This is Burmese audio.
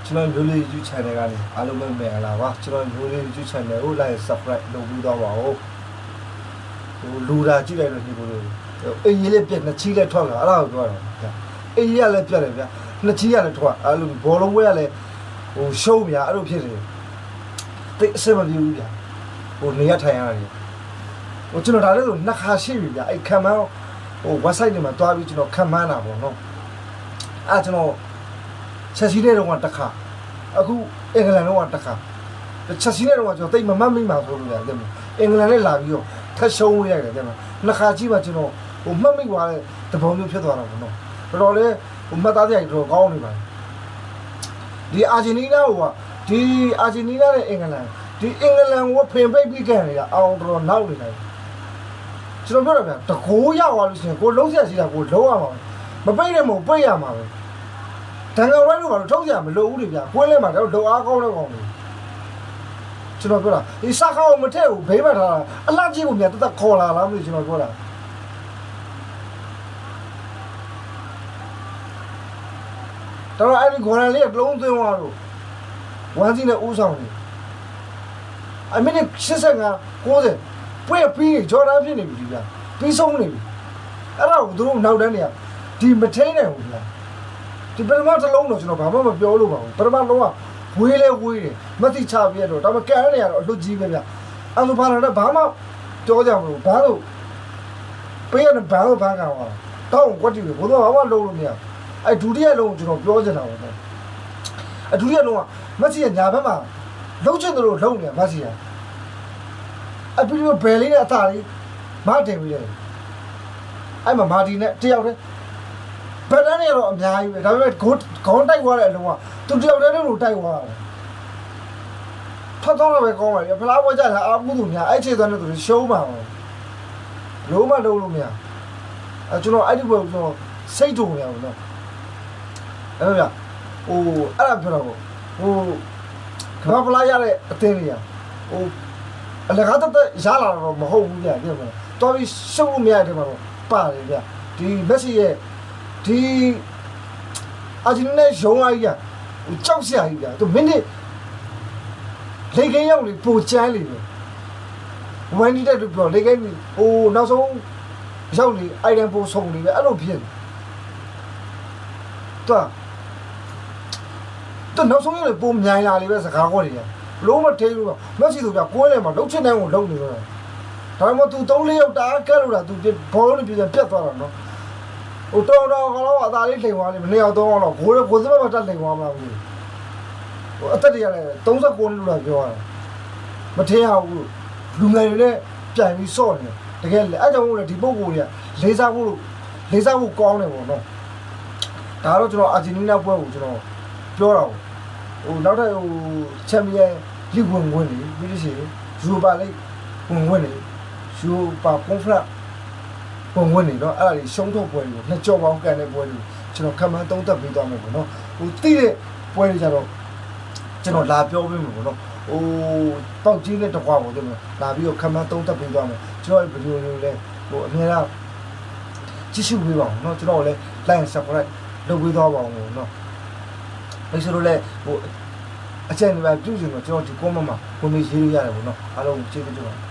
ကျွန်တော်မျိုးလေး YouTube channel ကနေအားလုံးပဲမင်္ဂလာပါကျွန်တော်မျိုးလေး YouTube channel ကို like subscribe လုပ်ပြီးတော့ပါဦးဟိုလူတာကြည့်လိုက်လို့ဒီလိုအိမ်ကြီးလေးပြက်နှစ်ချီးလည်းထွက်လာအဲ့ဒါကိုပြောတာအိမ်ကြီးကလည်းပြက်တယ်ဗျာနှစ်ချီးကလည်းထွက်အဲ့လိုဘောလုံးဝဲကလည်းဟိုရှုံးဗျာအဲ့လိုဖြစ်နေတိတ်အဆင်မပြေဘူးဗျာဟိုနေရထိုင်ရတယ်ဟိုကျွန်တော်ဒါလည်းဆိုနှစ်ခါရှိပြီဗျာအဲ့ခံမန်းဟို website တွေမှာတွားပြီးကျွန်တော်ခံမန်းတာပေါ့နော်အဲ့ကျွန်တော်ချက်စီးတဲ့တော့တစ်ခါအခုအင်္ဂလန်တော့တစ်ခါချက်စီးတဲ့တော့ကျွန်တော်တိတ်မမှတ်မိမှာဆိုလို့ရတယ်အင်္ဂလန်နဲ့လာပြီးတော့ထပ်ရှုံးရတယ်တဲ့မှာနှစ်ခါကြည့်မှကျွန်တော်ဟိုမှတ်မိသွားတဲ့တပုံမျိုးဖြစ်သွားတာပေါ့နော်တော်တော်လေးဟိုမှတ်သားစရာတော်ကောင်းနေပါတယ်ဒီအာဂျင်တီးနားဟိုကဒီအာဂျင်တီးနားနဲ့အင်္ဂလန်ဒီအင်္ဂလန်ကိုဖင်ပိတ်ပြီးကန်နေတာအောင်တော်နောက်နေတယ်ကျွန်တော်ပြောတာဗျတကိုးရောက်သွားလို့ရှိရင်ကိုလုံးဆက်စီတာကိုလုံးရမှာမပိတ်နဲ့မပိတ်ရမှာပဲတန်ကောင်ရိုက်လို့ဘာလို့ထုတ်ကြမလို့ဦးလေဗျကွင်းလဲမှာတော့ဒုံအားကောင်းတဲ့ကောင်တွေကျွန်တော်ပြောတာဒီစာခေါင်းမထည့်ဘူးဘေးမှာထားတာအလှကြီးကိုမြတ်တက်ခေါ်လာလားမသိကျွန်တော်ပြောတာတော့အဲ့ဒီဂေါ်ရန်လေးကလုံးသွင်းသွားတော့ဝမ်းစီနဲ့ဦးဆောင်နေအမိနစ်85 90ပွဲပြီးဂျော်ဒန်ဖြစ်နေပြီဗျာပြီးဆုံးနေပြီအဲ့ဒါကိုသူတို့နောက်တန်းနေရဒီမထိန်နိုင်ဘူးဗျာဒီပထမတစ်လုံးတော့ကျွန်တော်ဘာမှမပြောလို့ပါဘူးပထမလုံးကဝေးလဲဝေးတယ်မသိချပြရတော့ဒါမှကန်နေရတော့အလွတ်ကြီးပဲဗျအဲ့လိုဘာလဲဘာမှပြောကြမလို့ဘာလို့ပေးရတဲ့ဘာလို့ဘာကောင်อ่ะတောင်းကွက်တီပဲဘိုးတော်ဘာမှလုံးလို့မရအဲ့ဒုတိယလုံးကျွန်တော်ပြောချင်တာပေါ့အဲ့ဒုတိယလုံးကမက်ဆီကညာဘက်မှာလုံးချင်တယ်လို့လုံးနေမက်ဆီကအပြီးတော့ဘယ်လေးနဲ့အသာလေးမတင်ပြီးတယ်အဲ့မှာမာတီနဲ့တယောက်တည်းဘယ်တန်းနေတော့အများကြီးပဲဒါပေမဲ့ခေါင်းတိုက်သွားတဲ့အလုံးကသူတယောက်တည်းလို့တိုက်သွားတယ်ဖတ်တော့ပဲကောင်းပါလေဖလားပွဲကြတာအာမှုသူများအဲ့ခြေသွားနေသူရှုံးပါအောင်လုံးမလုံးလို့မရအဲ့ကျွန်တော်အဲ့ဒီပွဲကျွန်တော်စိတ်တုံနေအောင်နော်အဲ့ဗျဟိုအဲ့ဒါပြောတော့ဟိုကဘာဖလားရတဲ့အတင်းလေးဟိုအလကားတက်ရလာတော့မဟုတ်ဘူးဗျပြမလားတော်ပြီးရှုံးလို့မရတဲ့မှာတော့ပါတယ်ဗျဒီမက်ဆီရဲ့ဒီအာဂျင်တီးနားရုံးအားကြီးဟိုကြောက်စရာကြီးဗျာသူမိနစ်လေကင်းရောက်လေပိုချမ်းလေပဲဝမ်ဒီတက်ပြောလေကင်းဟိုနောက်ဆုံးရောက်လေအိုင်ဒန်ပိုဆုံးလေပဲအဲ့လိုဖြစ်သူနောက်ဆုံးရောက်လေပိုမြိုင်လာလေပဲစကားခေါ်နေတယ်လုံးမထိဘူးမက်ဆီတို့ဗျကိုယ်လည်းမလုံးချင်တိုင်းကိုလုံးနေတော့ဒါမှမဟုတ်သူ3-4ယောက်တားကဲလို့တာသူဘောလုံးနဲ့ပြတ်သွားတာနော်ဟိုတော်ကတော့အသာလေးထိန်သွားလိမ့်မယ်2ယောက်3ယောက်တော့ကိုယ်စပတ်ပတ်တက်ထိန်သွားမှာဘူးဟိုအသက်တရလည်း39လို့လာပြောရတယ်မထင်ရဘူးလူငယ်တွေနဲ့ပြန်ပြီးစော့နေတကယ်လေအဲ့ကြောင့်မို့လေဒီပုံကိုတွေကလေးစားဖို့ကောင်းတယ်ပေါ့နော်ဒါတော့ကျွန်တော်အာဂျင်တီးနားပွဲကိုကျွန်တော်ပြောတာဟိုနောက်ထပ်ဟိုချန်ပီယံလိဝင်နေပြီးလို့ရှိရင်ယူပါလိဝင်နေယူပါကွန်ဖရက်ဝင်နေတော့အဲ့ဒါကြီးရှုံးထုတ်ပွဲတွေကိုနှစ်ကြော်ပေါင်းကန်တဲ့ပွဲတွေကျွန်တော်ခံမှန်းသုံးသပ်ပေးသွားမယ်ပေါ့နော်ဟိုတိတဲ့ပွဲတွေကြတော့ကျွန်တော်လာပြောပေးမယ်ပေါ့နော်ဟိုတောက်ကြီးနဲ့တကွာပေါ့ကျွန်တော်လာပြီးတော့ခံမှန်းသုံးသပ်ပေးသွားမယ်ကျွန်တော်ဗီဒီယိုလေးလည်းဟိုအများအားကြည့်ရှုပေးပါဦးနော်ကျွန်တော်လည်း like and subscribe လုပ်ပေးသွားပါဦးနော်အဲ့ဆိုတော့လည်းဟိုအချက်တွေပဲပြုစုနေတော့ကျွန်တော်ဒီ comment မှာကိုမေးရေးရရတယ်ပေါ့နော်အားလုံးကျေးဇူးတင်ပါတယ်